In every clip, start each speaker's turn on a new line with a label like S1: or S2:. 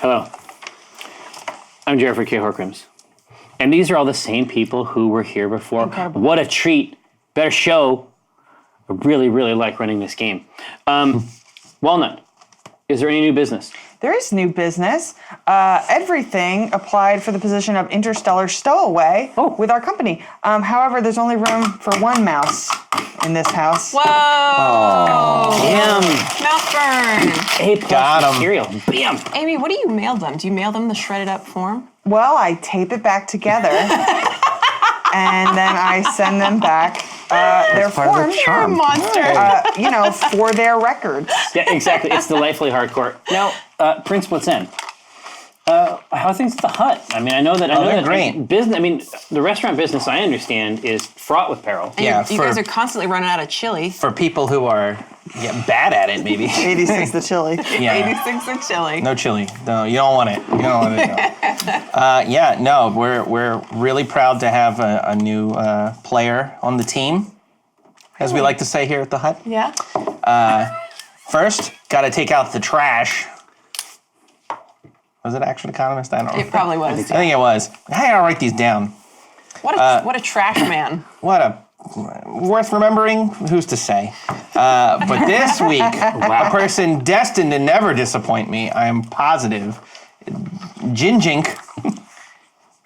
S1: Hello. I'm Jeffrey K. Horcrims. And these are all the same people who were here before.
S2: Incredible.
S1: What a treat. Better show. I really, really like running this game. Walnut, is there any new business?
S2: There is new business. Everything applied for the position of interstellar stowaway with our company. However, there's only room for one mouse in this house.
S3: Whoa!
S1: Damn.
S3: Mouth burn.
S1: A+
S4: Got 'em.
S1: material. Bam.
S3: Amy, what do you mail them? Do you mail them the shredded up form?
S2: Well, I tape it back together, and then I send them back their
S5: part of the
S2: form.
S5: charm.
S3: You're a monster.
S2: For their records.
S1: Yeah, exactly. It's delightfully hardcore. Now, Prince Blitzen, how are things at the Hut? I mean, I know that
S4: they're great.
S1: Business. I mean, the restaurant business, I understand, is fraught with peril.
S3: And
S4: Yeah,
S3: you guys are constantly running out of chili.
S4: For people who are bad at it, maybe.
S2: 86 the chili.
S4: Yeah.
S3: 86 of chili.
S4: No chili. No, you don't want it. You don't want it. No. We're really proud to have a new player on the team, as we like to say here at the Hut.
S3: Yeah.
S4: First, got to take out the trash. Was it Action Economist? I don't know.
S3: It probably was.
S4: I think it was. I gotta write these down.
S3: What a trash man.
S4: What a worth remembering. Who's to say? But this week, a person destined to never disappoint me. I am positive. Ginjink.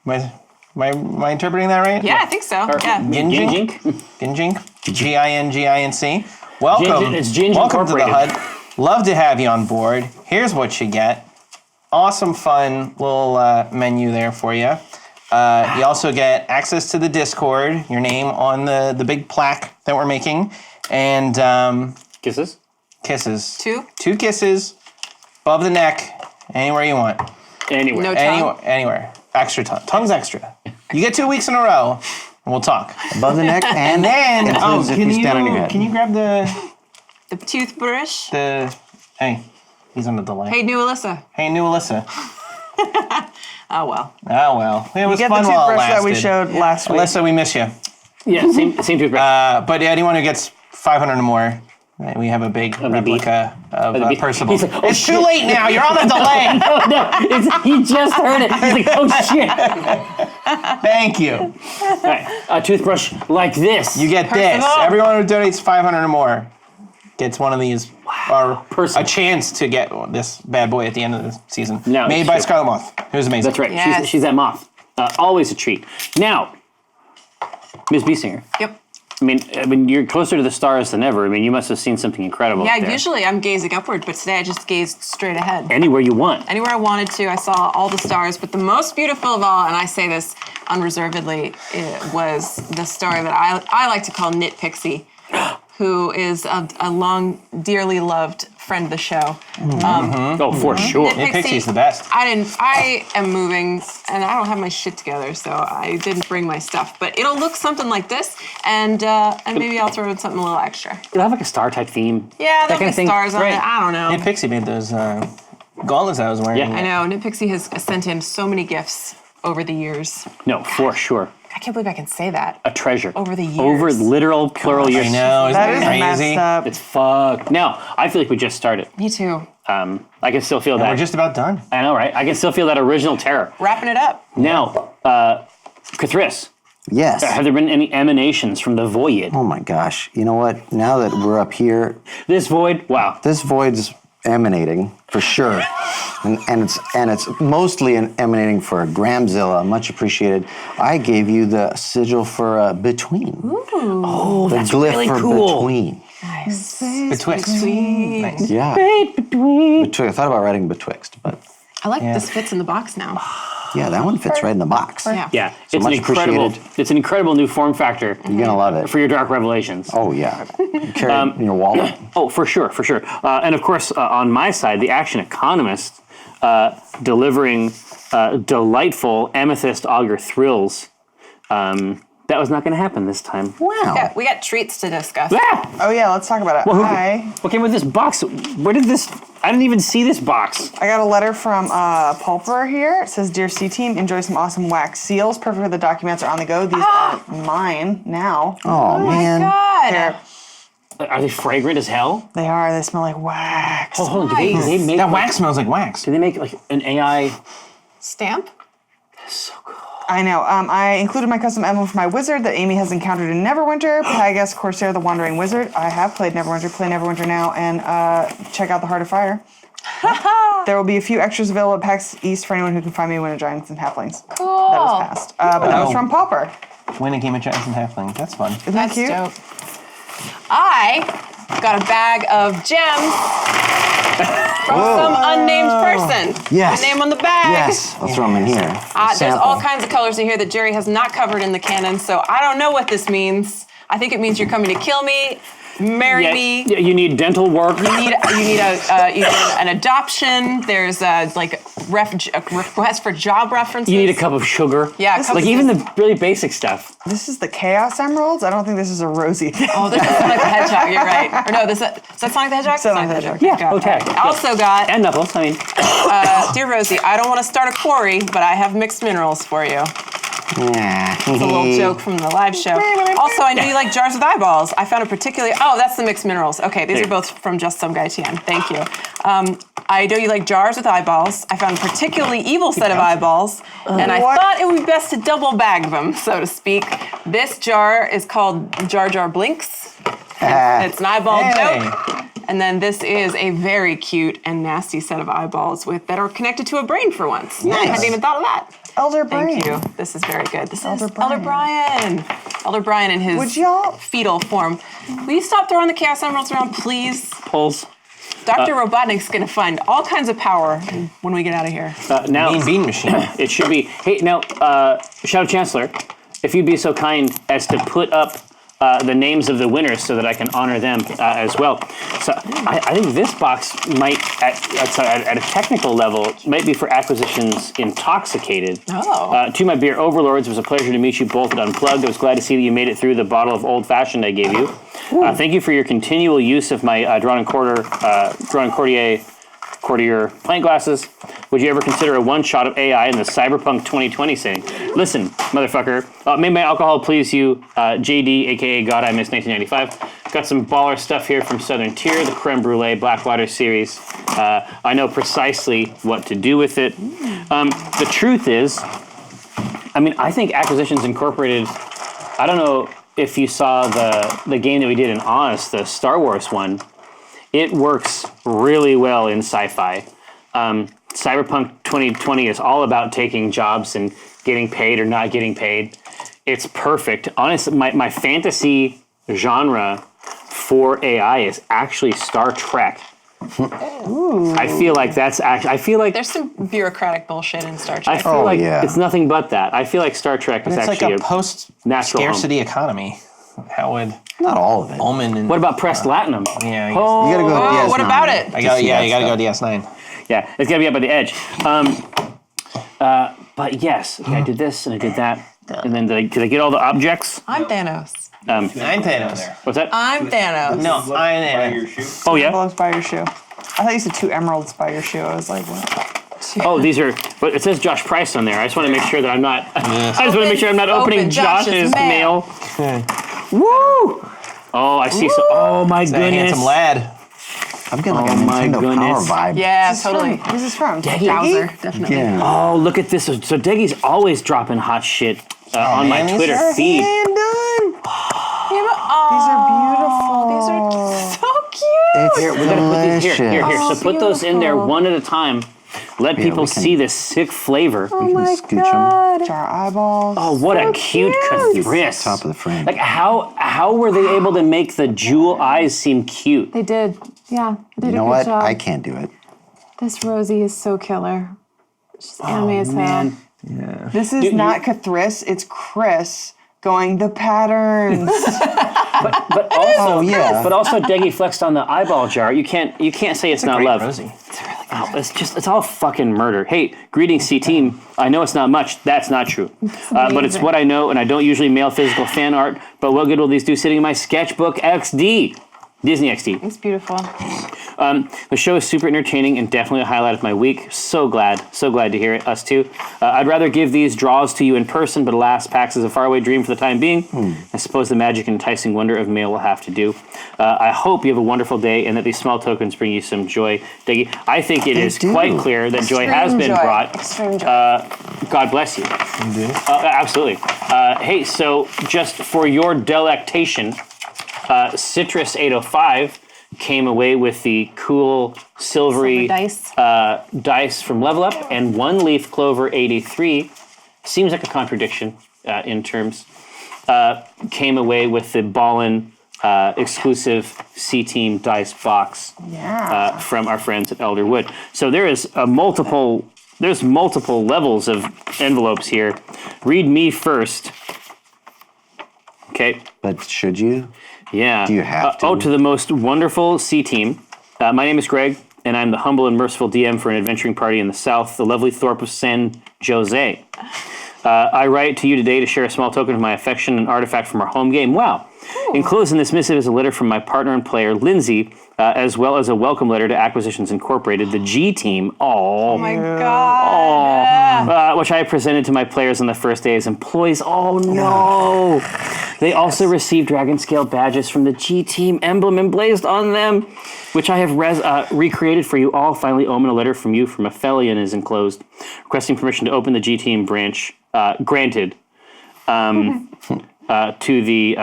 S4: Am I interpreting that right?
S3: Yeah, I think so. Yeah.
S4: Ginjink. Ginjink. Ginginc. Welcome.
S1: It's Ginjink
S4: Welcome to the
S1: Incorporated.
S4: HUD. Love to have you on board. Here's what you get. Awesome, fun little menu there for you. You also get access to the Discord, your name on the big plaque that we're making, and
S1: Kisses?
S4: kisses.
S3: Two?
S4: 2 kisses above the neck, anywhere you want.
S1: Anyway.
S3: No tongue?
S4: Anywhere. Extra tongue. Tongue's extra. You get 2 weeks in a row, and we'll talk.
S5: Above the neck
S4: And
S5: and
S4: then,
S5: includes if you stand on your head.
S4: can you grab
S3: The toothbrush.
S4: hey, he's on the delay.
S3: Hey, new Alyssa.
S4: Hey, new Alyssa.
S3: Oh, well.
S4: Oh, well. It was
S2: You get
S4: fun
S2: the
S4: while it
S2: toothbrush that we
S4: lasted.
S2: showed last week.
S4: Alyssa, we miss you.
S1: Yeah, same toothbrush.
S4: But anyone who gets 500 or more, we have a big
S1: the
S4: replica of
S1: the beat.
S4: Percival.
S1: He's like, oh,
S4: it's too
S1: shit.
S4: late now. You're on the delay.
S1: no, he just heard it. He's like, oh shit.
S4: Thank you.
S1: All right, a toothbrush like this.
S4: You get this.
S3: Percival.
S4: Everyone who donates 500 or more gets one of these, or
S1: Percival.
S4: a chance to get this bad boy at the end of the season.
S1: No,
S4: Made
S1: it's
S4: by
S1: true.
S4: Scarlet Moth. It was amazing.
S1: That's right.
S3: Yes.
S1: She's that moth. Always a treat. Now, Ms. Biesinger.
S3: Yep.
S1: I mean, you're closer to the stars than ever. I mean, you must have seen something incredible.
S3: Yeah,
S1: up there.
S3: usually I'm gazing upward, but today I just gazed straight ahead.
S1: Anywhere you want.
S3: Anywhere I wanted to, I saw all the stars, but the most beautiful of all, and I say this unreservedly, it was the star that I like to call Knit Pixie, who is a long, dearly loved friend of the show.
S1: Oh, for sure.
S4: Knit Pixie's the best.
S3: I am moving, and I don't have my shit together, so I didn't bring my stuff. But it'll look something like this, and maybe I'll throw in something a little extra.
S1: It'll have like a star type theme.
S3: Yeah,
S1: that
S3: there'll be stars on
S1: Right.
S3: it. I don't know.
S4: Knit Pixie made those gauntlets I was wearing.
S1: Yeah.
S3: I know. Knit Pixie has sent in so many gifts over the years.
S1: No, for sure.
S3: I can't believe I can say that.
S1: A treasure.
S3: Over the years.
S1: Over literal plural years.
S4: I know. Isn't
S2: That is
S4: that crazy?
S2: messed up.
S1: It's fucked. Now, I feel like we just started.
S3: Me too.
S1: I can still feel that.
S4: We're just about done.
S1: I know, right? I can still feel that original terror.
S3: Wrapping it up.
S1: Now, Cathris,
S5: Yes.
S1: have there been any emanations from the void?
S5: Oh my gosh. You know what? Now that we're up here,
S1: This void? Wow.
S5: this void's emanating for sure. And it's mostly emanating for Gramzilla. Much appreciated. I gave you the sigil for between.
S1: Oh,
S5: The
S1: that's
S5: glyph
S1: really
S5: for
S1: cool.
S5: between.
S3: Nice.
S4: Betwixt. Nice.
S5: Yeah.
S1: Between.
S5: I thought about writing betwixt, but
S3: I like this fits in the box now.
S5: yeah, that one fits right in the box.
S3: Yeah.
S1: Yeah,
S5: So
S1: it's an
S5: much
S1: incredible.
S5: appreciated.
S1: It's an incredible new form factor
S5: You're gonna love it.
S1: for your dark revelations.
S5: Oh yeah. You carry it in your wallet.
S1: Oh, for sure, for sure. And of course, on my side, the Action Economist delivering delightful amethyst auger thrills. That was not going to happen this time.
S5: Wow.
S3: Yeah, we got treats to discuss.
S1: Ah!
S2: Oh yeah, let's talk about it.
S1: What came with this box? Where did this? I didn't even see this box.
S2: I got a letter from Pulper here. It says, "Dear C Team, enjoy some awesome wax seals. Perfect for the documents are on the go. These are mine now.
S5: Oh man.
S3: God.
S2: Here.
S1: Are they fragrant as hell?
S2: They are. They smell like wax.
S1: Oh, hold on. Do they make
S4: That wax smells like wax.
S1: Do they make like an AI?
S3: Stamp?
S1: So cool.
S2: I know. I included my custom emblem for my wizard that Amy has encountered in Neverwinter. Pegasus, Corsair, the Wandering Wizard. I have played Neverwinter, play Neverwinter now, and check out the Heart of Fire. There will be a few extras available at PAX East for anyone who can find me Win of Giants and Halflings.
S3: Cool.
S2: That was passed. But that was from Pauper.
S4: Win a game of Giants and Halflings. That's fun.
S2: Isn't that
S3: That's
S2: cute?
S3: dope. I got a bag of gems from some unnamed person.
S5: Yes.
S3: The name on the bag.
S5: Yes, I'll throw them in here.
S3: There's
S5: Sample.
S3: all kinds of colors in here that Jerry has not covered in the canon, so I don't know what this means. I think it means you're coming to kill me, marry me.
S1: Yeah, you need dental work.
S3: You need an adoption. There's a request for job references.
S1: You need a cup of sugar.
S3: Yeah, a cup
S1: like
S3: of-
S1: even the really basic stuff.
S2: This is the Chaos Emeralds? I don't think this is a rosy thing.
S3: Oh, this is Sonic the Hedgehog. You're right. Or no, does that Sonic the Hedgehog?
S2: Sonic the Hedgehog.
S1: Yeah,
S3: Got it.
S1: okay.
S3: I also got,
S1: And Knuckles. I mean,
S3: dear Rosie, I don't want to start a quarry, but I have mixed minerals for you.
S5: Yeah.
S3: It's a little joke from the live show. Also, I know you like jars with eyeballs. I found a particularly. Oh, that's the mixed minerals. Okay, these
S1: There.
S3: are both from Just Some Guy TM. Thank you. I know you like jars with eyeballs. I found a particularly evil set of eyeballs, and I
S2: What?
S3: thought it would be best to double bag them, so to speak. This jar is called Jar Jar Blinks. It's an eyeball joke. And then this is a very cute and nasty set of eyeballs that are connected to a brain for once. I hadn't even thought of that.
S2: Elder Brain.
S3: Thank you. This is very good. This
S2: Elder
S3: is Elder Brian. Elder Brian in
S2: Would
S3: his
S2: y'all-
S3: fetal form. Will you stop throwing the Chaos Emeralds around, please?
S1: pulls.
S3: Dr. Robotnik's going to find all kinds of power when we get out of here.
S1: Now
S4: Mean Bean Machine.
S1: it should be. Hey, now, Shadow Chancellor, if you'd be so kind as to put up the names of the winners so that I can honor them as well. So I think this box might, at a technical level, might be for Acquisitions Intoxicated.
S3: Oh.
S1: To my beer overlords, it was a pleasure to meet you both at Unplugged. I was glad to see that you made it through the bottle of Old Fashioned I gave you. Thank you for your continual use of my Drawn and Courtier pint glasses. Would you ever consider a one-shot of AI in the Cyberpunk 2020 setting? Listen, motherfucker. May my alcohol please you, JD, a.k.a. God I Miss 1995. Got some baller stuff here from Southern Tier, the Creme Brulee Blackwater series. I know precisely what to do with it. The truth is, I think Acquisitions Incorporated, I don't know if you saw the game that we did in Oz, the Star Wars one. It works really well in sci-fi. Cyberpunk 2020 is all about taking jobs and getting paid or not getting paid. It's perfect. Honestly, my fantasy genre for AI is actually Star Trek. I feel like that's actually. I feel like
S3: There's some bureaucratic bullshit in Star
S1: I
S3: Trek.
S1: feel like
S5: yeah.
S1: it's nothing but that. I feel like Star Trek is
S4: It's like
S1: actually
S4: a
S1: natural home.
S4: post-scarcity economy. How would
S5: Not all of it.
S4: Omen and...
S1: What about Pressed Latinum?
S4: Yeah, I guess.
S1: Oh,
S5: You gotta go with
S3: Oh,
S5: DS9.
S3: what about it?
S4: You gotta go
S5: to
S4: DS9.
S1: yeah, it's gotta be up at the edge. But yes, I did this and I did that, and then did I get all the objects?
S3: I'm Thanos.
S4: I'm Thanos.
S1: What's that?
S3: I'm Thanos.
S4: No, I'm
S6: Your
S4: Thanos.
S6: shoe.
S1: Oh yeah.
S2: Envelopes by your shoe. I thought you said 2 emeralds by your shoe. I was like, what?
S1: Oh, these are. But it says Josh Price on there. I just want to make sure that I'm not. I just want to make sure I'm not opening
S3: Open Josh's
S1: Josh's mail. Woo! Oh, I see. Oh my
S4: That handsome
S1: goodness.
S4: lad.
S5: I'm getting like
S1: Oh
S5: a
S1: my
S5: Nintendo Power
S1: goodness.
S5: vibe.
S3: Yeah,
S2: Who's
S3: totally.
S2: Who's this from?
S3: Bowser, definitely.
S5: Yeah.
S1: Oh, look at this. So Deggy's always dropping hot shit on my
S4: man, these
S1: Twitter
S4: are
S1: feed.
S2: These are beautiful.
S3: These are so cute.
S5: It's
S1: Here, we gotta put these
S5: delicious.
S1: here.
S3: Oh,
S1: So put those in there one at a time. Let people
S5: we can-
S1: see this sick flavor.
S5: We can scooch them.
S2: Jar eyeballs.
S1: Oh, what a cute Cathris.
S5: Top of the frame.
S1: Like how were they able to make the jewel eyes seem cute?
S7: They did. Yeah. They did
S5: You know
S7: a good
S5: what?
S7: job.
S5: I can't do it.
S7: This Rosie is so killer. She's anime as hell.
S1: Man.
S2: This is not Cathris, it's Chris going, the patterns.
S1: But also,
S5: yeah.
S1: But also, Deggy flexed on the eyeball jar. You can't say it's not
S4: Great
S1: love.
S4: Rosie.
S1: Oh, it's all fucking murder. Hey, greetings, C Team. I know it's not much. That's not true. But it's what I know, and I don't usually mail physical fan art. But what good will these do sitting in my sketchbook XD? Disney XD.
S7: It's beautiful.
S1: The show is super entertaining and definitely a highlight of my week. So glad to hear it. Us too. I'd rather give these draws to you in person, but alas, PAX is a faraway dream for the time being. I suppose the magic and enticing wonder of mail will have to do. I hope you have a wonderful day and that these small tokens bring you some joy. Deggy, I think it is quite clear that joy has been brought.
S3: Extreme joy.
S1: God bless you.
S4: Indeed.
S1: Absolutely. Hey, so just for your delectation, Citrus 805 came away with the cool silvery
S3: Silver
S1: dice from Level Up, and One Leaf Clover 83 seems like a contradiction in terms. Came away with the Ballin exclusive C-Team dice box from our friends at Elderwood. So there is there's multiple levels of envelopes here. Read me first. Okay.
S5: But should you?
S1: Yeah.
S5: Do you have to?
S1: To the most wonderful C-Team. My name is Greg, and I'm the humble and merciful DM for an adventuring party in the south, the lovely Thorpe of San Jose. I write to you today to share a small token of my affection and artifact from our home game. Wow. Enclosed in this missive is a letter from my partner and player, Lindsay, as well as a welcome letter to Acquisitions Incorporated, the G-Team.
S3: Oh my God.
S1: Which I presented to my players on the first day as employees. Oh no! They also received dragon scale badges from the G-Team emblem emblazed on them, which I have recreated for you all. Finally, Omen, a letter from you from Aphelion is enclosed, requesting permission to open the G-Team branch. Granted. To the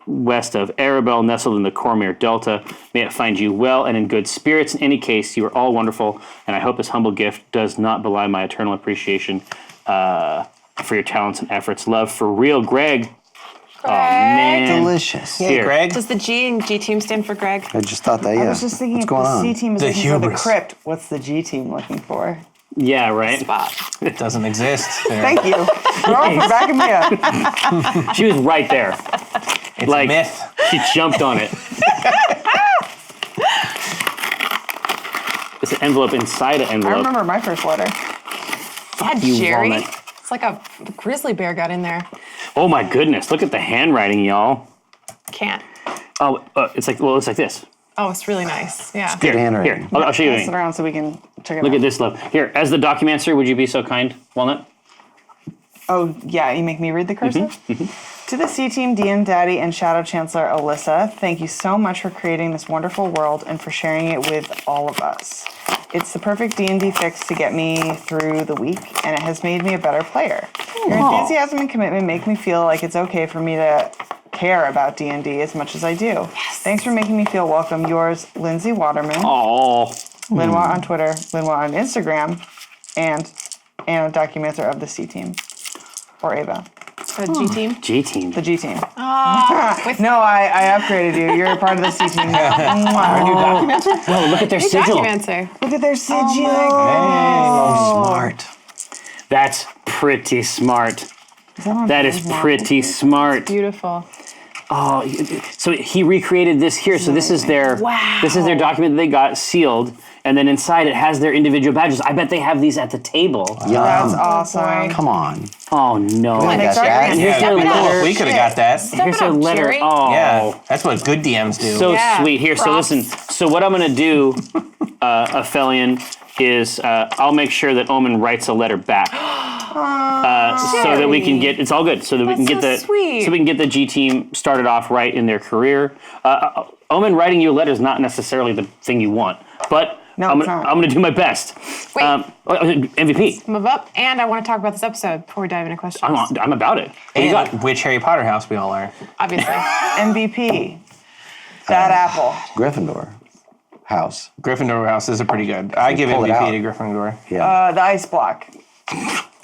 S1: west of Arabelle, nestled in the Cormyr Delta. May it find you well and in good spirits. In any case, you are all wonderful, and I hope this humble gift does not belie my eternal appreciation for your talents and efforts. Love for real, Greg. Oh, man.
S5: Delicious.
S4: Hey, Greg.
S3: Does the G in G-Team stand for Greg?
S5: I just thought that, yeah.
S2: I was just thinking
S5: What's
S2: if
S5: going
S2: the
S5: on?
S2: C-Team is
S4: The
S2: looking for the
S4: hubris.
S2: crypt, what's the G-Team looking for?
S1: Yeah, right?
S3: Spot.
S4: It doesn't exist. There.
S2: Thank you. Girl, for backing me up.
S1: She was right there.
S4: It's
S1: Like-
S4: a myth.
S1: She jumped on it. It's an envelope inside an
S2: I
S1: envelope.
S2: remember my first letter.
S3: Yeah,
S1: you,
S3: Jerry.
S1: walnut.
S3: It's like a grizzly bear got in there.
S1: Oh my goodness, look at the handwriting, y'all.
S3: Can't.
S1: Oh, it's like this.
S3: Oh, it's really nice. Yeah.
S5: Good handwriting.
S1: Here, I'll show you.
S2: Pass it around so we can check it
S1: Look
S2: out.
S1: at this love. Here, as the Documancer, would you be so kind, Walnut?
S2: Oh, yeah, you make me read the cursive? To the C-Team, DM Daddy, and Shadow Chancellor Alyssa, thank you so much for creating this wonderful world and for sharing it with all of us. It's the perfect D&D fix to get me through the week, and it has made me a better player. Your enthusiasm and commitment make me feel like it's okay for me to care about D&D as much as I do. Yes. Thanks for making me feel welcome. Yours, Lindsay Waterman.
S1: Oh,
S2: Linwa on Twitter, Linwa on Instagram, and a Documancer of the C-Team. Or Ava.
S3: The G-Team.
S1: G-Team.
S2: The G-Team. No, I upgraded you. You're a part of the C-Team. Mwah.
S1: Oh, look at their sigil.
S3: Documancer.
S2: Look at their sigil.
S5: Oh, smart.
S1: That's pretty smart. That is pretty smart.
S3: Beautiful.
S1: Oh, so he recreated this here. So this is their document that they got sealed, and then inside it has their individual badges. I bet they have these at the table.
S2: That's
S5: Yum.
S2: awesome.
S5: Come on.
S1: Oh no!
S5: I got that.
S1: And here's
S3: Step
S1: their
S3: it up.
S1: letter.
S4: We could have got that.
S1: Here's
S3: it
S1: their
S3: up,
S1: letter.
S3: Jerry.
S1: Oh,
S4: Yeah, that's what good DMs do.
S1: so
S3: Yeah.
S1: sweet. Here, so
S3: Props.
S1: listen. So what I'm gonna do, Aphelion, is I'll make sure that Omen writes a letter back, so that we can get. It's all good. So that we can get
S3: That's so sweet.
S1: so we can get the G team started off right in their career. Omen writing you a letter is not necessarily the thing you want, but.
S2: No,
S1: I'm
S2: it's
S1: gonna,
S2: not.
S1: I'm gonna do my best.
S3: Wait.
S1: MVP.
S3: Move up. And I want to talk about this episode before we dive into questions.
S1: I'm about it. What do you got?
S4: And which Harry Potter house we all are.
S3: Obviously.
S2: MVP. That apple.
S5: Gryffindor house.
S4: Gryffindor house is a pretty good. I give
S5: pull it
S4: MVP
S5: out.
S4: to Gryffindor.
S5: Yeah.
S2: The ice block.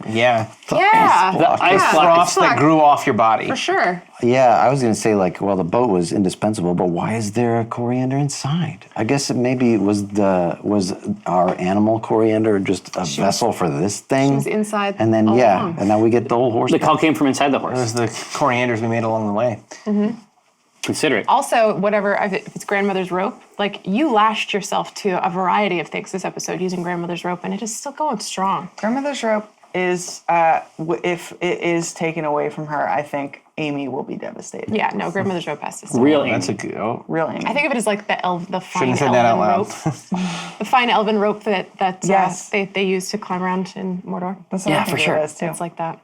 S4: Yeah.
S3: Yeah.
S1: The ice block.
S4: Frost that grew off your body.
S3: For sure.
S5: Yeah, I was going to say, like, well, the boat was indispensable, but why is there a coriander inside? I guess maybe it was our animal coriander just a vessel for this thing?
S3: She was inside
S5: And then,
S3: all
S5: yeah,
S3: along.
S5: and now we get the whole horse.
S1: The call came from inside the
S4: It
S1: horse.
S4: was the corianders we made along the way.
S1: Consider it.
S3: Also, if it's grandmother's rope, like you lashed yourself to a variety of things this episode using grandmother's rope, and it is still going strong.
S2: Grandmother's rope is, if it is taken away from her, I think Amy will be devastated.
S7: Yeah, no, grandmother's rope has to stay.
S1: Real
S4: That's a
S1: Amy.
S4: good. Oh,
S2: Real Amy.
S7: I think of it as like the fine
S4: shouldn't have said that out
S7: elven
S4: loud.
S7: rope. The fine elven rope that
S2: Yes.
S7: they use to climb around in Mordor.
S2: That's what
S1: Yeah,
S2: I think
S1: for sure.
S2: it is too.
S7: It's like that.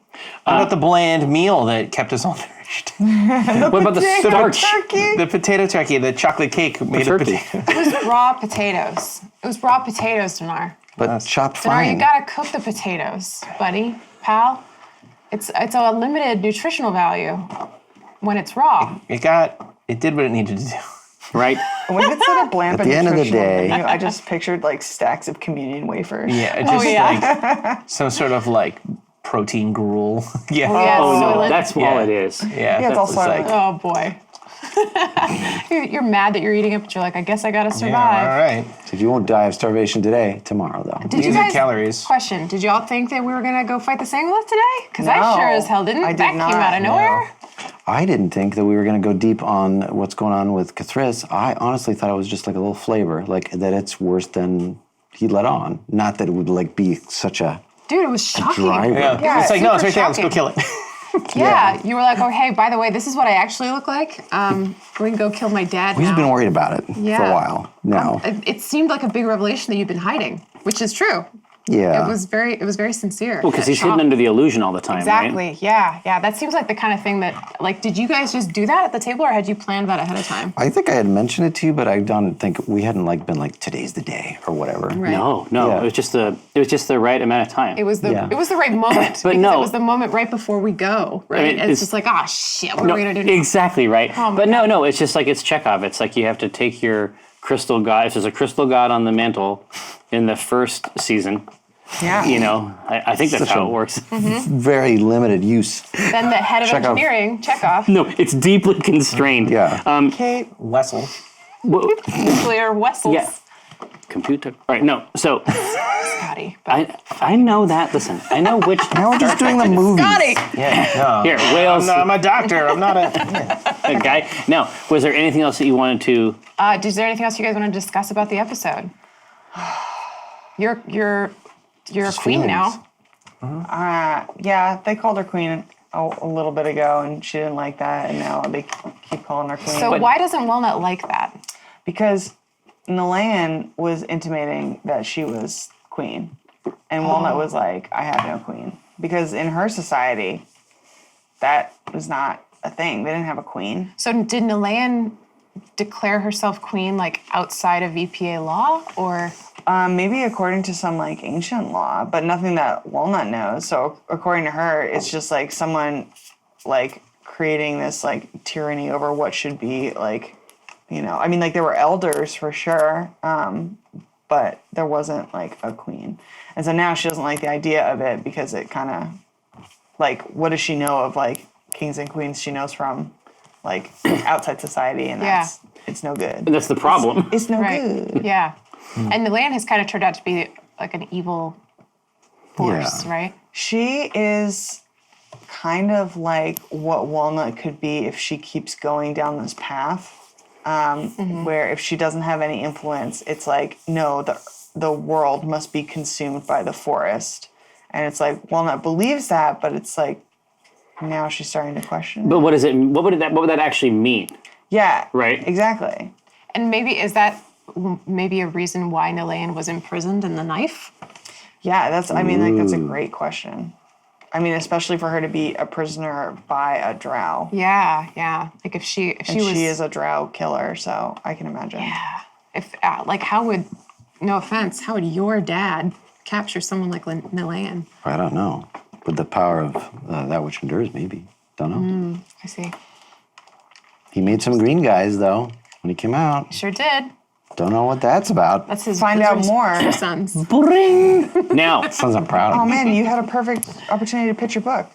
S4: What about the bland meal that kept us all nourished?
S1: What about the starch?
S2: Turkey.
S4: The potato turkey, the chocolate cake made of
S1: turkey.
S4: potato.
S3: It was raw potatoes. It was raw potatoes, Dinar.
S5: But chopped
S3: Dinar, you
S5: fine.
S3: gotta cook the potatoes, buddy, pal. It's a limited nutritional value when it's raw.
S4: It did what it needed to do.
S1: Right?
S2: When it said a bland
S5: At
S2: but
S5: the end of the
S2: nutritional
S5: day-
S2: menu, I just pictured like stacks of communion wafers.
S4: Yeah, it just like some sort of like protein gruel. Yeah.
S3: yeah.
S1: Oh, no,
S3: Soylent.
S1: that's all it is.
S4: Yeah,
S2: it's all
S4: that's
S2: Soylent.
S3: Oh boy. You're mad that you're eating it, but you're like, I guess I gotta
S4: yeah,
S3: survive.
S4: all right.
S5: So you won't die of starvation today, tomorrow though.
S3: Did you
S4: These are
S3: guys?
S4: calories.
S3: Question: did y'all think that we were gonna go fight the Sangolith today? Because I
S2: No,
S3: sure as hell didn't.
S2: I did
S3: That
S2: not,
S3: came out of
S2: no.
S3: nowhere.
S5: I didn't think that we were going to go deep on what's going on with Cathris. I honestly thought it was just like a little flavor, like that it's worse than he let on. Not that it would like be such a
S3: Dude, it was shocking.
S5: driver.
S4: Yeah.
S3: Yeah,
S4: It's like, no, it's
S3: super
S4: right there. Let's go
S3: shocking.
S4: kill it.
S3: Yeah, you were like, oh hey, by the way, this is what I actually look like. We can go kill my dad
S5: We've
S3: now.
S5: been worried about it for
S3: Yeah.
S5: a while now.
S3: It seemed like a big revelation that you've been hiding, which is true.
S5: Yeah.
S3: It was very sincere.
S1: Well, because he's hidden under the illusion all the time, right?
S3: Exactly. Yeah. That seems like the kind of thing that, like, did you guys just do that at the table, or had you planned that ahead of time?
S5: I think I had mentioned it to you, but I don't think we hadn't like been like today's the day or whatever.
S3: Right.
S1: No,
S5: Yeah.
S1: it was just the right amount of time.
S3: It was the
S5: Yeah.
S3: right moment.
S1: But
S3: because
S1: no.
S3: it was the moment right before we go. Right.
S1: I mean,
S3: and
S1: it's-
S3: it's just like, ah, shit. What
S1: No,
S3: are we gonna do now?
S1: exactly right.
S3: Oh my
S1: But
S3: God.
S1: no, it's just like it's Chekhov. It's like you have to take your crystal god. If there's a crystal god on the mantle in the first season,
S2: Yeah.
S1: you know, I think that's
S5: Such
S1: how
S5: a-
S1: it works.
S5: Very limited use.
S3: Then the head of
S5: Chekhov.
S3: engineering, Chekhov,
S1: No, it's deeply constrained.
S5: Yeah.
S2: Kate,
S4: Wessel.
S3: nuclear Wessels,
S1: Yeah. Computer. All right, no. So
S3: Scotty. But
S1: I know that. Listen, I know which.
S5: Now we're just doing the movies.
S3: Scotty!
S4: Yeah. No.
S1: Here, Wales
S4: I'm a doctor. I'm not a.
S1: guy. Now, was there anything else that you wanted to?
S3: Is there anything else you guys want to discuss about the episode? You're a queen
S5: feelings.
S3: now.
S2: yeah, they called her queen a little bit ago, and she didn't like that, and now they keep calling her queen.
S3: So why doesn't Walnut like that?
S2: Because Nilan was intimating that she was queen, and Walnut was like, I have no queen. Because in her society, that was not a thing. They didn't have a queen.
S3: So did Nilan declare herself queen like outside of EPA law, or
S2: Maybe according to some like ancient law, but nothing that Walnut knows. So according to her, it's just like someone like creating this like tyranny over what should be like, you know, I mean like there were elders for sure, but there wasn't like a queen. And so now she doesn't like the idea of it because it kind of like, what does she know of like kings and queens she knows from like outside society, and
S3: Yeah.
S2: it's no good.
S1: That's the problem.
S2: It's no
S3: right?
S2: good.
S3: Yeah. And Nilan has kind of turned out to be like an evil force,
S5: Yeah.
S3: right?
S2: She is kind of like what Walnut could be if she keeps going down this path, where if she doesn't have any influence, it's like, no, the world must be consumed by the forest. And it's like, Walnut believes that, but it's like, now she's starting to question it.
S1: But what is it? What would that actually mean?
S2: Yeah.
S1: Right.
S2: Exactly.
S3: And maybe is that maybe a reason why Nilan was imprisoned in the knife?
S2: Yeah, that's a great question. I mean, especially for her to be a prisoner by a drow.
S3: Yeah. Like if she
S2: And
S3: was
S2: she is a drow killer, so I can imagine.
S3: if like how would, no offense, how would your dad capture someone like Nilan?
S5: I don't know. With the power of that which endures, maybe. Don't know.
S3: I see.
S5: He made some green guys, though, when he came out.
S3: Sure did.
S5: Don't know what that's about.
S3: That's his.
S2: Find
S3: that's
S2: out
S3: his
S2: more.
S3: Sons.
S1: Now,
S5: Sons I'm proud of.
S2: Oh man, you had a perfect opportunity to pitch your book.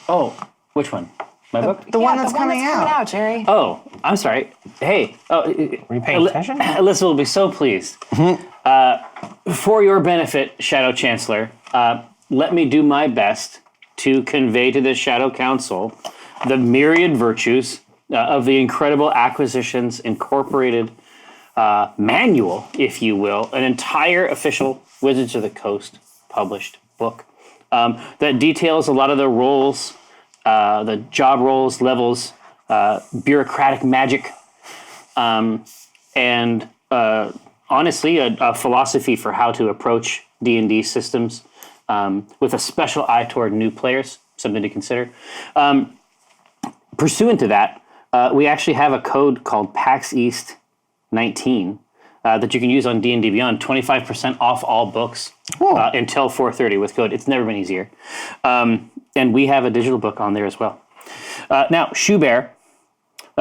S1: oh, which one? My book?
S2: The one that's coming out.
S3: Jerry.
S1: Oh, I'm sorry. Hey,
S4: Were you paying attention?
S1: Alyssa will be so pleased. For your benefit, Shadow Chancellor, let me do my best to convey to the Shadow Council the myriad virtues of the incredible Acquisitions Incorporated manual, if you will, an entire official Wizards of the Coast published book that details a lot of the roles the job roles, levels, bureaucratic magic, and honestly, a philosophy for how to approach D&D systems with a special eye toward new players, something to consider. Pursuant to that, we actually have a code called PAX East 19 that you can use on D&D Beyond, 25% off all books until 4:30 with code. It's never been easier. And we have a digital book on there as well. Now, Shoe Bear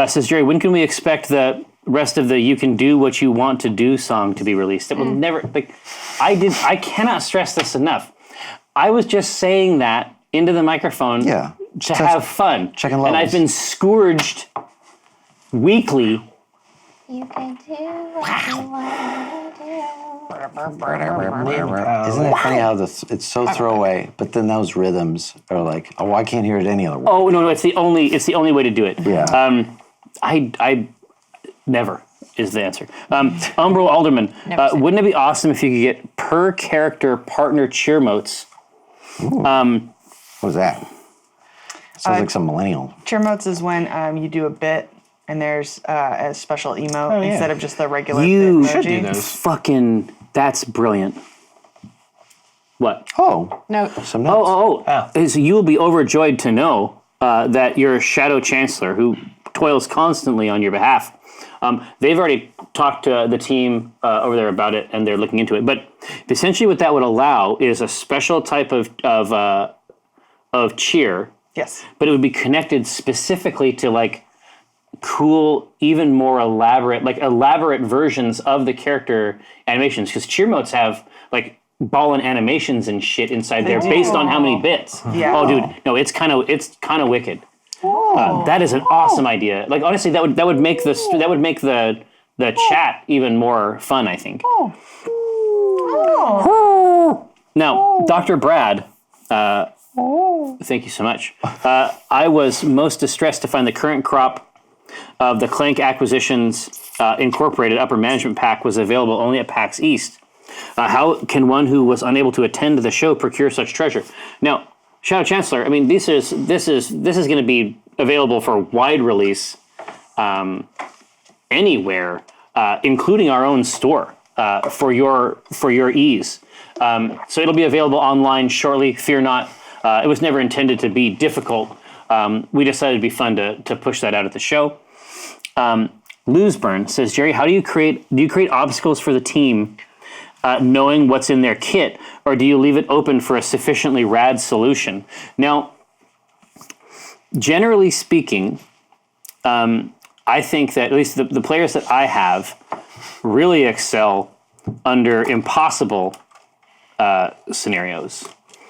S1: says, Jerry, when can we expect the rest of the "You Can Do What You Want to Do" song to be released? It will never, I cannot stress this enough. I was just saying that into the microphone to have fun.
S5: Checking
S1: and I've
S5: levels.
S1: been scourged weekly.
S6: You can do what you want to
S5: Isn't it funny how it's so throwaway, but then those rhythms are like, oh, I can't hear it any other way.
S1: Oh no, it's the only way to do it.
S5: Yeah.
S1: I never is the answer. Umbro Alderman, wouldn't it be awesome if you could get per character partner cheer motes?
S5: What was that? Sounds like some millennial.
S2: Cheer motes is when you do a bit and there's a special emote
S4: yeah.
S2: instead of just the regular
S1: You
S2: bit
S4: should
S2: emoji.
S4: do those.
S1: Fucking, that's brilliant. What?
S5: Oh,
S3: No.
S5: some notes.
S1: So you will be overjoyed to know that your Shadow Chancellor, who toils constantly on your behalf, they've already talked to the team over there about it, and they're looking into it. But essentially, what that would allow is a special type of cheer,
S2: Yes.
S1: but it would be connected specifically to like cool, even more elaborate versions of the character animations. Because cheer motes have like ball and animations and shit inside there based on how many bits.
S2: Yeah.
S1: Oh, dude, no, it's kind of wicked. That is an awesome idea. Like honestly, that would make the chat even more fun, I think. Now, Dr. Brad, thank you so much. I was most distressed to find the current crop of the Clank Acquisitions Incorporated Upper Management Pack was available only at PAX East. How can one who was unable to attend the show procure such treasure? Now, Shadow Chancellor, I mean, this is going to be available for wide release anywhere, including our own store for your ease. So it'll be available online shortly. Fear not. It was never intended to be difficult. We decided it'd be fun to push that out at the show. Loseburn says, Jerry, how do you create obstacles for the team knowing what's in their kit, or do you leave it open for a sufficiently rad solution? Now, generally speaking, I think that at least the players that I have really excel under impossible scenarios.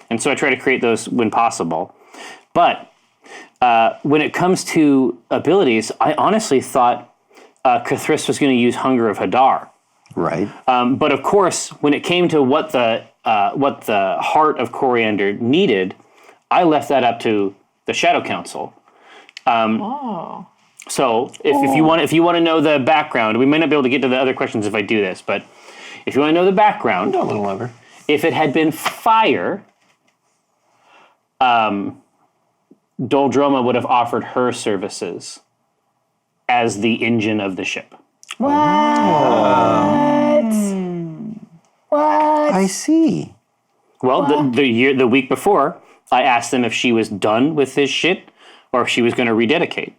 S1: And so I try to create those when possible. But when it comes to abilities, I honestly thought Cthulhu was going to use Hunger of Hadar.
S5: Right.
S1: But of course, when it came to what the Heart of Coriander needed, I left that up to the Shadow Council. So if you want to know the background, we may not be able to get to the other questions if I do this, but if you want to know the background,
S4: Go a little over.
S1: if it had been fire, Doldroma would have offered her services as the engine of the ship.
S5: I see.
S1: Well, the week before, I asked them if she was done with this shit or if she was going to rededicate.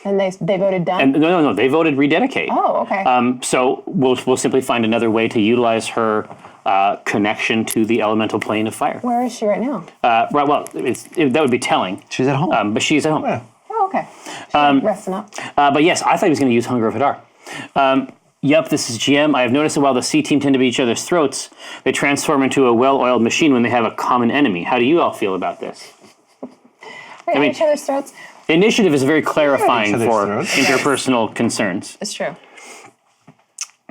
S7: And they voted done?
S1: And no, they voted rededicate.
S7: Oh, okay.
S1: So we'll simply find another way to utilize her connection to the elemental plane of fire.
S7: Where is she right now?
S1: Right. Well, that would be telling.
S5: She's at home.
S1: But she's at home.
S4: Yeah.
S7: Oh, okay. She's resting up.
S1: But yes, I thought he was going to use Hunger of Hadar. Yep, this is GM. I have noticed that while the C team tend to be each other's throats, they transform into a well-oiled machine when they have a common enemy. How do you all feel about this?
S7: Wait,
S1: mean-
S7: each other's throats?
S1: Initiative is very clarifying
S4: other's
S1: for
S4: throats.
S1: interpersonal concerns.
S7: It's true.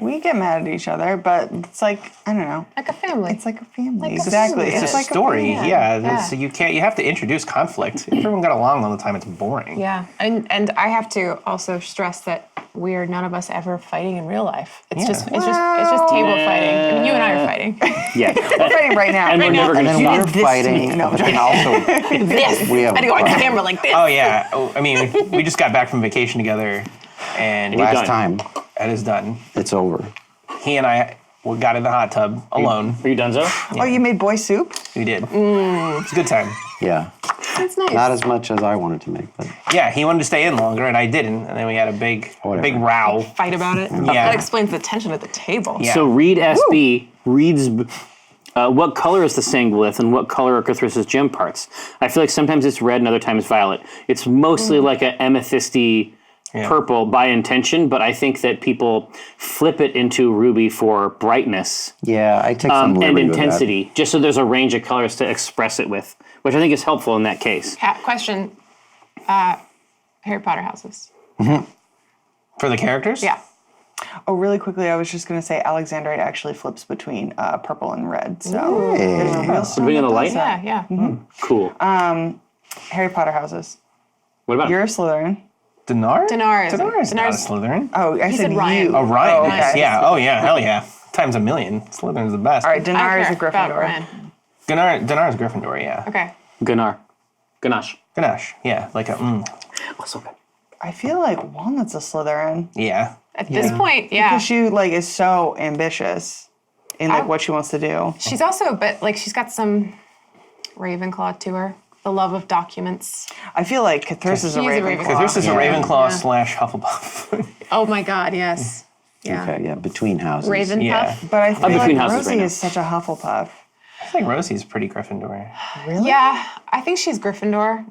S2: We get mad at each other, but it's like, I don't know.
S7: Like a family.
S2: It's like a family.
S7: Like a
S2: exactly.
S7: family.
S4: It's
S2: It's
S4: a
S2: like
S4: story,
S2: family.
S4: yeah. So you have to introduce conflict. If everyone got along all the time, it's boring.
S3: Yeah, and I have to also stress that
S7: weird. None of us ever fighting in real life. It's
S4: Yeah.
S7: just table fighting. I mean, you and I are fighting.
S1: Yeah.
S2: We're fighting right now.
S1: And we're never
S5: And
S1: going to
S5: then
S1: stop.
S5: we're fighting.
S2: No, I'm
S5: and also,
S7: This.
S5: we have
S7: I had to go on camera like this.
S4: Oh yeah. I mean, we just got back from vacation together, and
S1: You're
S5: last
S1: done.
S5: time,
S4: that is done.
S5: it's over.
S4: He and I got in the hot tub alone.
S1: Are you done, Zoe?
S2: Oh, you made boy soup?
S4: We did. It's a good time.
S5: Yeah.
S7: That's nice.
S5: Not as much as I wanted to make, but
S4: Yeah, he wanted to stay in longer, and I didn't, and then we had a big row.
S7: Fight about it.
S4: Yeah.
S7: That explains the tension at the table.
S4: Yeah.
S1: So Reed SB reads what color is the Sangolith and what color are Cthulhu's gem parts. I feel like sometimes it's red and other times violet. It's mostly like an amethysty purple by intention, but I think that people flip it into ruby for brightness
S5: yeah, I take some
S1: and
S5: liberty with that.
S1: intensity, just so there's a range of colors to express it with, which I think is helpful in that case.
S7: Question. Harry Potter houses.
S4: For the characters?
S7: Yeah.
S2: Oh, really quickly, I was just going to say Alexandrite actually flips between purple and red. So there's a real stone
S1: Being on
S2: that
S1: the
S2: does
S1: light?
S2: that.
S7: Yeah.
S1: Cool.
S2: Harry Potter houses.
S1: What about
S2: You're a Slytherin.
S4: Dinar?
S7: Dinar is-
S4: Dinar's not a
S7: Dinar's-
S4: Slytherin.
S2: Oh, I said
S7: Ryan.
S2: you.
S4: Oh, Ryan.
S2: Oh,
S4: Yes.
S2: okay.
S4: Yeah. Oh, yeah. Hell yeah. Times a million. Slytherin's the best.
S2: All right,
S7: I
S2: Dinar is a
S7: don't care about
S2: Gryffindor.
S7: Ryan.
S4: Dinar's Gryffindor, yeah.
S7: Okay.
S1: Gunnar? Ganache.
S4: Ganesh, yeah. Like a,
S1: Oh, so good.
S2: I feel like Walnut's a Slytherin
S4: yeah.
S7: At this point, yeah.
S2: because she like is so ambitious in like what she wants to do.
S7: She's also a bit like she's got some Ravenclaw to her. The love of documents.
S2: I feel like Cthulhu is a
S7: She's a
S2: Ravenclaw.
S7: Ravenclaw.
S4: This is a
S5: Yeah.
S4: Ravenclaw
S7: Yeah.
S4: / Hufflepuff.
S7: Oh my God, yes. Yeah.
S5: Okay, yeah, between houses.
S7: Ravenpuff.
S4: Yeah.
S2: But I feel
S1: between
S2: like
S1: houses
S2: Rosie
S1: right now.
S2: is such a Hufflepuff.
S4: I think Rosie's pretty Gryffindor.
S2: Really?
S7: Yeah, I think she's Gryffindor.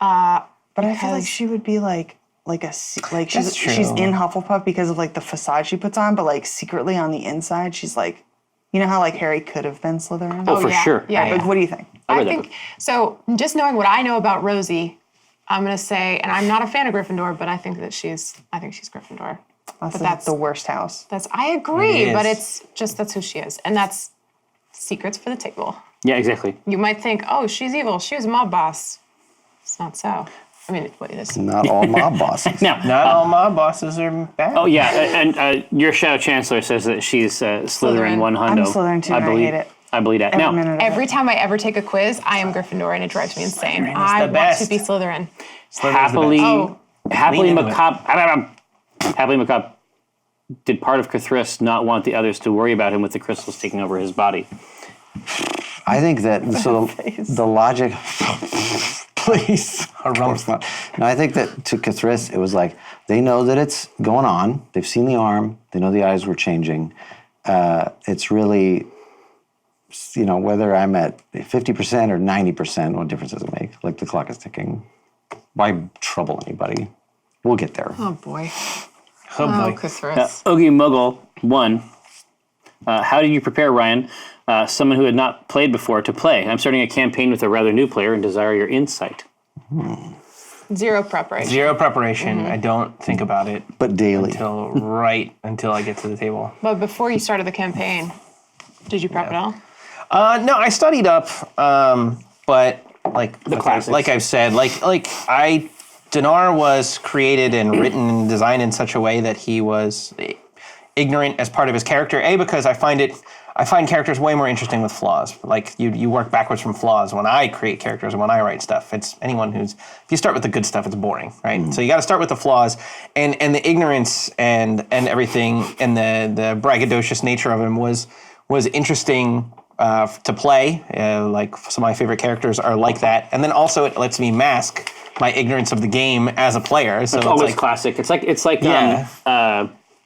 S2: But I feel like
S7: Because-
S2: she would be like she's
S4: That's true.
S2: she's in Hufflepuff because of like the facade she puts on, but like secretly on the inside she's like, you know how like Harry could have been Slytherin.
S1: Oh, for
S7: yeah.
S1: sure.
S7: Yeah,
S2: Like,
S7: yeah.
S2: what do you think?
S1: read
S7: I
S1: that
S7: think so. Just knowing what I know about Rosie, I'm gonna say, and I'm not a fan of Gryffindor, but I think she's Gryffindor.
S2: That's the worst house.
S7: I agree,
S4: It
S7: but
S4: is.
S7: it's just that's who she is, and that's secrets for the table.
S1: Yeah, exactly.
S7: You might think, oh, she's evil. She was a mob boss. It's not so. I mean, it is.
S5: Not all mob bosses.
S1: Now,
S4: Not all mob bosses are bad.
S1: oh yeah, and your Shadow Chancellor says that she's Slytherin
S7: Slytherin.
S1: 100.
S2: I'm Slytherin too, and I
S1: believe,
S2: hate it.
S1: I believe that.
S2: Every
S1: Now,
S2: minute of
S7: Every
S2: it.
S7: time I ever take a quiz, I am Gryffindor, and it drives me insane.
S4: Slytherin is
S7: I
S4: the
S7: want
S4: best.
S7: to be Slytherin.
S4: Slytherin's the
S1: happily,
S4: best.
S7: Oh.
S1: happily
S4: Lean into it.
S1: Macabre did part of Cthulhu not want the others to worry about him with the crystals taking over his body.
S5: I think that so the logic. Please,
S4: Of course
S5: not. No, I think that to Cthulhu, it was like they know that it's going on. They've seen the arm. They know the eyes were changing. It's really, whether I'm at 50% or 90%, what difference does it make? Like the clock is ticking. Why trouble anybody? We'll get there.
S7: Oh boy.
S4: Oh,
S7: Oh,
S4: boy.
S7: Cthulhu.
S1: Oogie Muggle 1. How did you prepare, Ryan, someone who had not played before, to play? I'm starting a campaign with a rather new player and desire your insight.
S7: Zero preparation.
S4: Zero preparation. I don't think about it
S5: But daily.
S4: until I get to the table.
S7: But before you started the campaign, did you prep at all?
S4: No, I studied up, but
S1: classics.
S4: like I've said, Dinar was created and written and designed in such a way that he was ignorant as part of his character. Because I find characters way more interesting with flaws. Like you work backwards from flaws when I create characters and when I write stuff. It's if you start with the good stuff, it's boring, right? So you got to start with the flaws and the ignorance and everything and the braggadocious nature of him was interesting to play. Like some of my favorite characters are like that, and then also it lets me mask my ignorance of the game as a player. So
S1: It's
S4: it's
S1: always
S4: like,
S1: classic. It's like
S4: Yeah.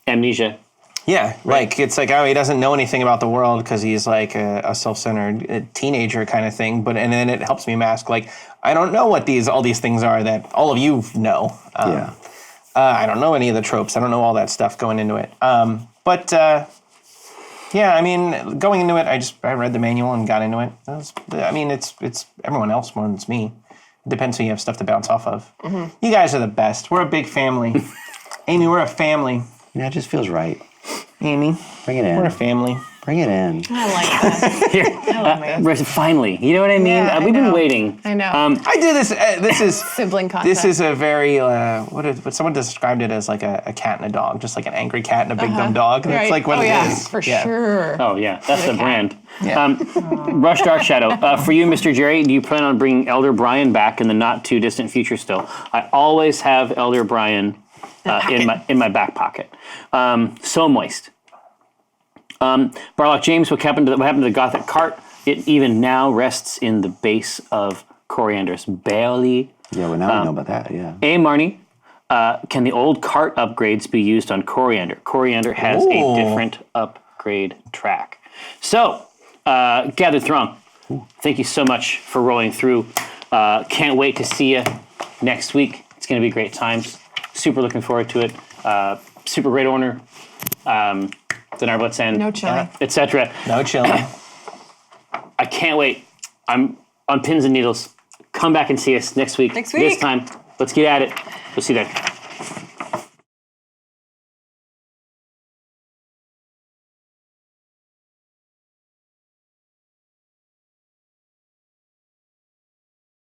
S1: Amnesia.
S4: yeah, like it's like, oh, he doesn't know anything about the world because he's like a self-centered teenager kind of thing. And then it helps me mask, like, I don't know what all these things are that all of you know.
S5: Yeah.
S4: I don't know any of the tropes. I don't know all that stuff going into it. Yeah, I mean, going into it, I read the manual and got into it. It's everyone else more than it's me. It depends who you have stuff to bounce off of. You guys are the best. We're a big family. Amy, we're a family.
S5: Yeah, it just feels right.
S4: Amy,
S5: Bring it in.
S4: we're a family.
S5: Bring it in.
S7: I like that.
S1: Here, finally, you know what I mean?
S7: Yeah, I
S1: We've been
S7: know.
S1: waiting.
S7: I know.
S4: I do this. This is
S7: Sibling content.
S4: This is a very what someone described it as like a cat and a dog, just like an angry cat and a big dumb dog. That's
S7: Right.
S4: like what
S7: oh,
S4: it
S7: yeah,
S4: is.
S7: for
S4: Yeah.
S7: sure.
S1: Oh yeah, that's the
S7: cat.
S1: brand.
S4: Yeah.
S1: Rush Dark Shadow. For you, Mr. Jerry, do you plan on bringing Elder Brian back in the not too distant future? Still, I always have Elder Brian in my back pocket. So moist. Barlock James, what happened to the Gothic cart? It even now rests in the base of Coriander's belly.
S5: Yeah, well, now we know about that, yeah.
S1: Marnie, can the old cart upgrades be used on Coriander? Coriander has a different upgrade track. So, Gathered Throng, thank you so much for rolling through. Can't wait to see you next week. It's going to be great times. Super looking forward to it. Super great owner. The Narblitz and
S7: No chilling.
S1: etc.
S4: No chilling.
S1: I can't wait. I'm on pins and needles. Come back and see us next week.
S3: Next week.
S1: This time, let's get at it. We'll see you there.